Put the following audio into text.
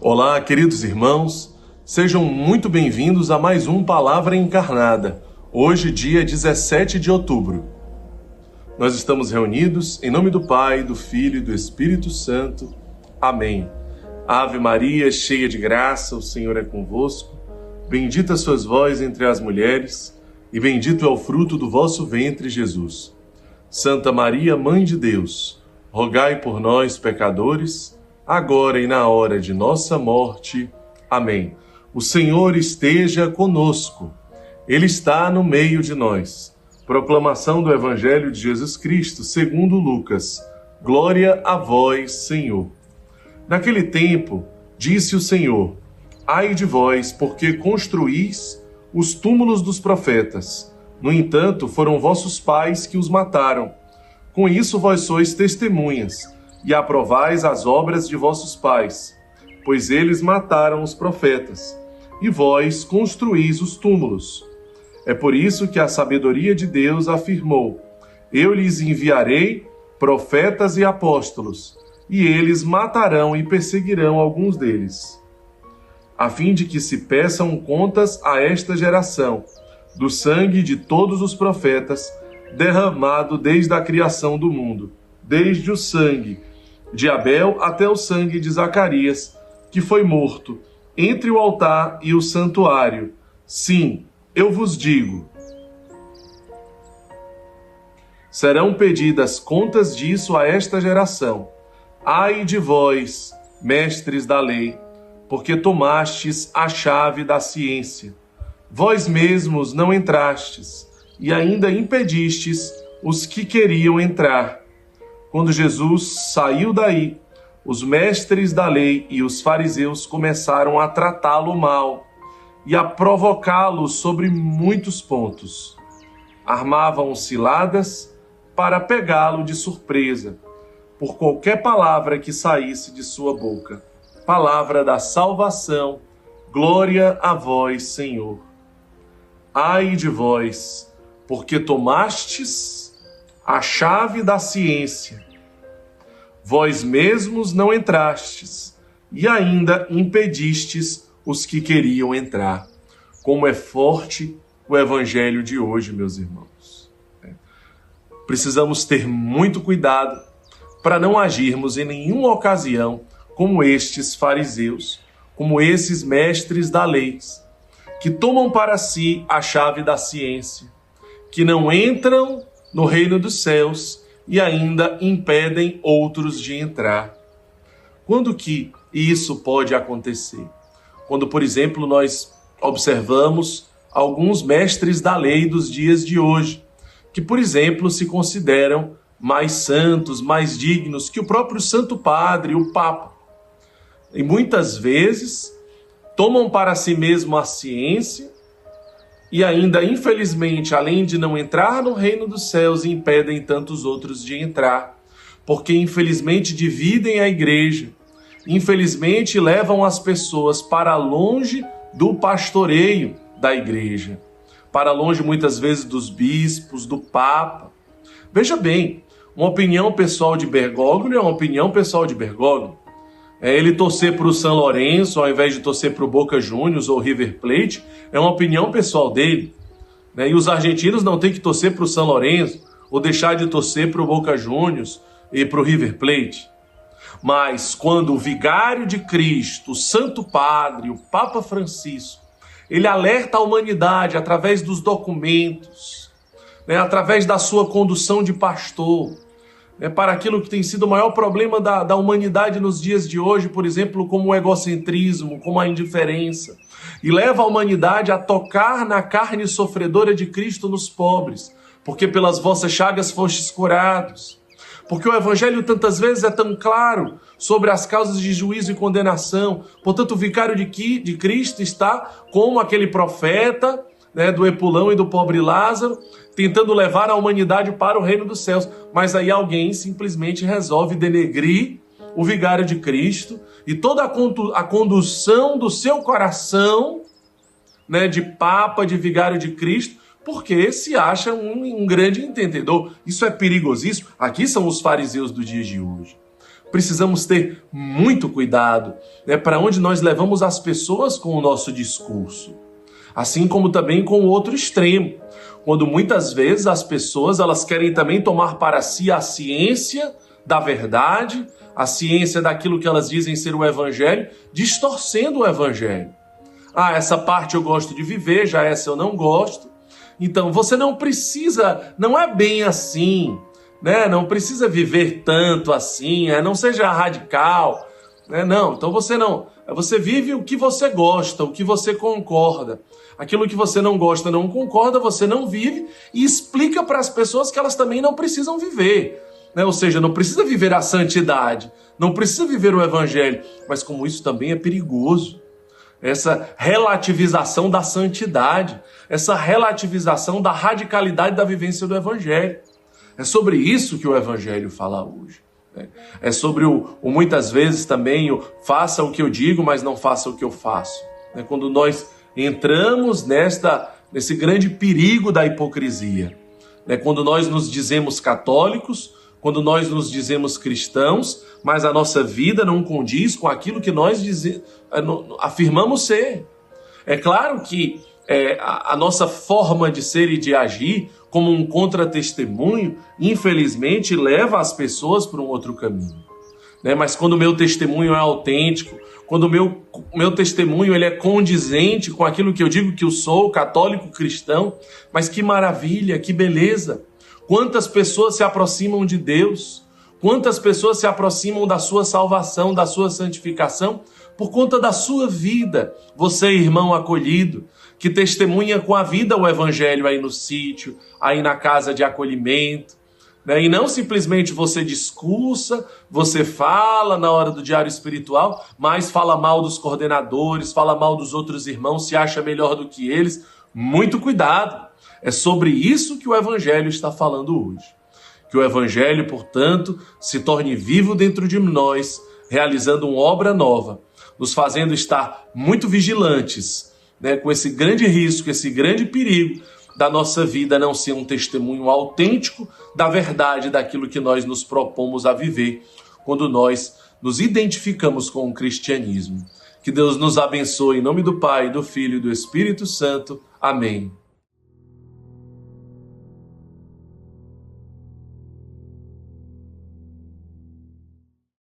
Olá, queridos irmãos, sejam muito bem-vindos a mais um Palavra Encarnada, hoje dia 17 de outubro. Nós estamos reunidos em nome do Pai, do Filho e do Espírito Santo. Amém. Ave Maria, cheia de graça, o Senhor é convosco. Bendita sois vós entre as mulheres, e bendito é o fruto do vosso ventre, Jesus. Santa Maria, Mãe de Deus, rogai por nós, pecadores, agora e na hora de nossa morte. Amém. O Senhor esteja conosco. Ele está no meio de nós. Proclamação do Evangelho de Jesus Cristo, segundo Lucas. Glória a vós, Senhor. Naquele tempo, disse o Senhor: ai de vós, porque construís os túmulos dos profetas. No entanto, foram vossos pais que os mataram. Com isso vós sois testemunhas, e aprovais as obras de vossos pais, pois eles mataram os profetas, e vós construís os túmulos. É por isso que a sabedoria de Deus afirmou: eu lhes enviarei profetas e apóstolos, e eles matarão e perseguirão alguns deles, a fim de que se peçam contas a esta geração, do sangue de todos os profetas, derramado desde a criação do mundo, desde o sangue de Abel até o sangue de Zacarias, que foi morto entre o altar e o santuário. Sim, eu vos digo, serão pedidas contas disso a esta geração. Ai de vós, mestres da lei, porque tomastes a chave da ciência. Vós mesmos não entrastes, e ainda impedistes os que queriam entrar. Quando Jesus saiu daí, os mestres da lei e os fariseus começaram a tratá-lo mal e a provocá-lo sobre muitos pontos. Armavam ciladas para pegá-lo de surpresa, por qualquer palavra que saísse de sua boca. Palavra da salvação, glória a vós, Senhor. Ai de vós, porque tomastes a chave da ciência. Vós mesmos não entrastes, e ainda impedistes os que queriam entrar. Como é forte o evangelho de hoje, meus irmãos. Precisamos ter muito cuidado para não agirmos em nenhuma ocasião como estes fariseus, como esses mestres da lei, que tomam para si a chave da ciência, que não entram no reino dos céus e ainda impedem outros de entrar. Quando que isso pode acontecer? Quando, por exemplo, nós observamos alguns mestres da lei dos dias de hoje, que, por exemplo, se consideram mais santos, mais dignos que o próprio Santo Padre, o Papa. E muitas vezes tomam para si mesmo a ciência e ainda, infelizmente, além de não entrar no reino dos céus, impedem tantos outros de entrar, porque infelizmente dividem a igreja, infelizmente levam as pessoas para longe do pastoreio da igreja, para longe muitas vezes dos bispos, do Papa. Veja bem, uma opinião pessoal de Bergoglio é uma opinião pessoal de Bergoglio. Ele torcer para o São Lourenço ao invés de torcer para o Boca Juniors ou River Plate é uma opinião pessoal dele. E os argentinos não têm que torcer para o São Lourenço ou deixar de torcer para o Boca Juniors e para o River Plate. Mas quando o vigário de Cristo, o Santo Padre, o Papa Francisco, ele alerta a humanidade através dos documentos, através da sua condução de pastor, para aquilo que tem sido o maior problema da humanidade nos dias de hoje, por exemplo, como o egocentrismo, como a indiferença, e leva a humanidade a tocar na carne sofredora de Cristo nos pobres, porque pelas vossas chagas fostes curados. Porque o Evangelho tantas vezes é tão claro sobre as causas de juízo e condenação. Portanto, o vicário de Cristo está como aquele profeta, do Epulão e do pobre Lázaro, tentando levar a humanidade para o reino dos céus. Mas aí alguém simplesmente resolve denegrir o vigário de Cristo e toda a condução do seu coração, de Papa, de vigário de Cristo, porque se acha um grande entendedor. Isso é perigosíssimo. Aqui são os fariseus do dia de hoje. precisamos ter muito cuidado, né, para onde nós levamos as pessoas com o nosso discurso. Assim como também com o outro extremo, quando muitas vezes as pessoas elas querem também tomar para si a ciência da verdade, a ciência daquilo que elas dizem ser o evangelho, distorcendo o evangelho. Ah, essa parte eu gosto de viver, já essa eu não gosto. Então você não precisa, não é bem assim, né? Não precisa viver tanto assim, não seja radical, né? Não, então você vive o que você gosta, o que você concorda. Aquilo que você não gosta, não concorda, você não vive e explica para as pessoas que elas também não precisam viver. Né? Ou seja, não precisa viver a santidade, não precisa viver o evangelho, mas como isso também é perigoso. Essa relativização da santidade, essa relativização da radicalidade da vivência do evangelho. É sobre isso que o evangelho fala hoje. Né? É sobre muitas vezes também o faça o que eu digo, mas não faça o que eu faço. Né? Quando nós entramos nesse grande perigo da hipocrisia. Né? Quando nós nos dizemos católicos, quando nós nos dizemos cristãos, mas a nossa vida não condiz com aquilo que nós afirmamos ser. É claro que a nossa forma de ser e de agir, como um contra-testemunho, infelizmente leva as pessoas para um outro caminho. Né? Mas quando o meu testemunho é autêntico, quando o meu testemunho ele é condizente com aquilo que eu digo que eu sou, católico cristão, mas que maravilha, que beleza! Quantas pessoas se aproximam de Deus, quantas pessoas se aproximam da sua salvação, da sua santificação, por conta da sua vida. Você, irmão acolhido, que testemunha com a vida o evangelho aí no sítio, aí na casa de acolhimento, né? E não simplesmente você discursa, você fala na hora do diário espiritual, mas fala mal dos coordenadores, fala mal dos outros irmãos, se acha melhor do que eles. Muito cuidado! É sobre isso que o evangelho está falando hoje. Que o evangelho, portanto, se torne vivo dentro de nós, realizando uma obra nova, nos fazendo estar muito vigilantes, né, com esse grande risco, esse grande perigo da nossa vida não ser um testemunho autêntico da verdade daquilo que nós nos propomos a viver, quando nós nos identificamos com o cristianismo. Que Deus nos abençoe em nome do Pai, do Filho e do Espírito Santo. Amém.